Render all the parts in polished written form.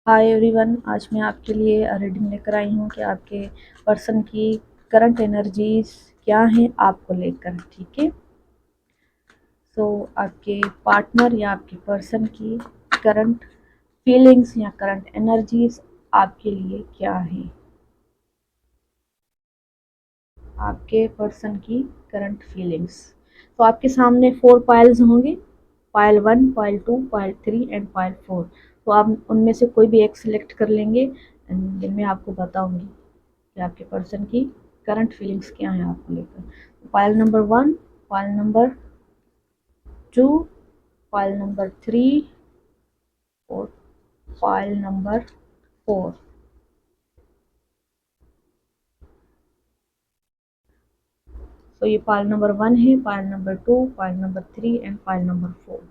Hi everyone, आज मैं आपके लिए रीडिंग लेकर आई हूँ कि आपके पर्सन की करंट एनर्जीज क्या हैं आपको लेकर। ठीक है, सो आपके पार्टनर या आपके पर्सन की करंट फीलिंग्स या करंट एनर्जीज आपके लिए क्या हैं। आपके पर्सन की करंट फीलिंग्स, तो आपके सामने 4 पाइल्स होंगे, pile 1, pile 2, pile 3 and pile 4। तो आप उनमें से कोई भी एक सिलेक्ट कर लेंगे एंड मैं आपको बताऊंगी कि आपके पर्सन की करंट फीलिंग्स क्या हैं आपको लेकर। Pile number 1, pile number 2, pile number 3 और पाइल नंबर 4। तो ये पाइल नंबर 1 है, pile number 2, pile number 3 and pile number 4।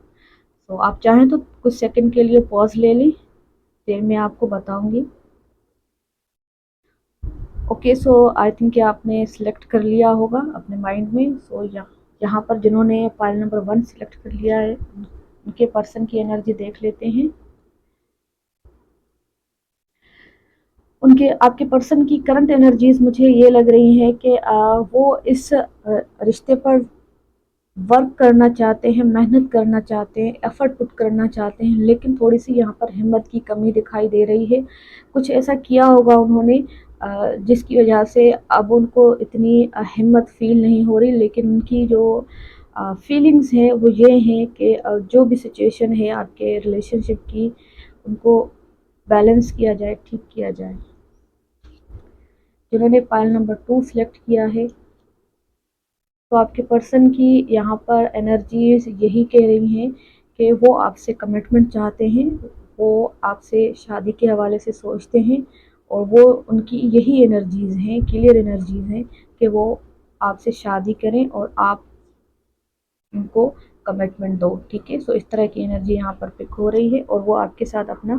तो आप चाहें तो कुछ सेकंड के लिए पॉज ले लें, फिर मैं आपको बताऊंगी। ओके, सो आई थिंक आपने सिलेक्ट कर लिया होगा अपने माइंड में। सो यहाँ पर जिन्होंने पाइल नंबर 1 सिलेक्ट कर लिया है उनके पर्सन की एनर्जी देख लेते हैं। उनके आपके पर्सन की करंट एनर्जीज मुझे ये लग रही है कि वो इस रिश्ते पर वर्क करना चाहते हैं, मेहनत करना चाहते हैं, एफर्ट पुट करना चाहते हैं, लेकिन थोड़ी सी यहाँ पर हिम्मत की कमी दिखाई दे रही है। कुछ ऐसा किया होगा उन्होंने जिसकी वजह से अब उनको इतनी हिम्मत फील नहीं हो रही, लेकिन उनकी जो फीलिंग्स हैं वो ये हैं कि जो भी सिचुएशन है आपके रिलेशनशिप की, उनको बैलेंस किया जाए, ठीक किया जाए। जिन्होंने पाइल नंबर 2 सिलेक्ट किया है, तो आपके पर्सन की यहाँ पर एनर्जीज यही कह रही हैं कि वो आपसे कमिटमेंट चाहते हैं, वो आपसे शादी के हवाले से सोचते हैं, और वो उनकी यही एनर्जीज हैं, क्लियर एनर्जीज हैं कि वो आपसे शादी करें और आप उनको कमिटमेंट दो। ठीक है, सो इस तरह की एनर्जी यहाँ पर पिक हो रही है और वो आपके साथ अपना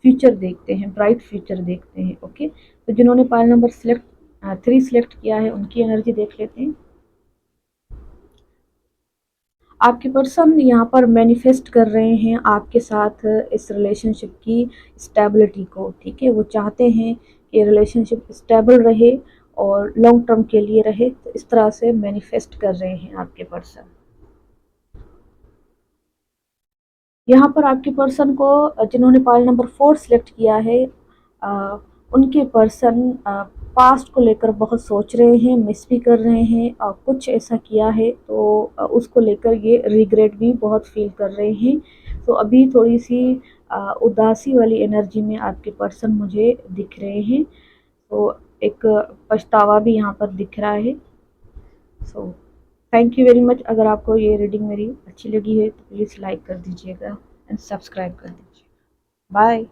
फ्यूचर देखते हैं, ब्राइट फ्यूचर देखते हैं। ओके, तो जिन्होंने पाइल नंबर 3 सिलेक्ट किया है उनकी एनर्जी देख लेते हैं। आपके पर्सन यहाँ पर मैनिफेस्ट कर रहे हैं आपके साथ इस रिलेशनशिप की स्टेबिलिटी को। ठीक है, वो चाहते हैं कि रिलेशनशिप स्टेबल रहे और लॉन्ग टर्म के लिए रहे, तो इस तरह से मैनिफेस्ट कर रहे हैं आपके पर्सन। यहाँ पर आपके पर्सन को जिन्होंने पाइल नंबर 4 सिलेक्ट किया है, उनके पर्सन पास्ट को लेकर बहुत सोच रहे हैं, मिस भी कर रहे हैं, और कुछ ऐसा किया है तो उसको लेकर ये रिग्रेट भी बहुत फील कर रहे हैं। तो अभी थोड़ी सी उदासी वाली एनर्जी में आपके पर्सन मुझे दिख रहे हैं, तो एक पछतावा भी यहाँ पर दिख रहा है। So thank you very much. अगर आपको ये रीडिंग मेरी अच्छी लगी है तो प्लीज़ लाइक कर दीजिएगा एंड सब्सक्राइब कर दीजिए। बाय।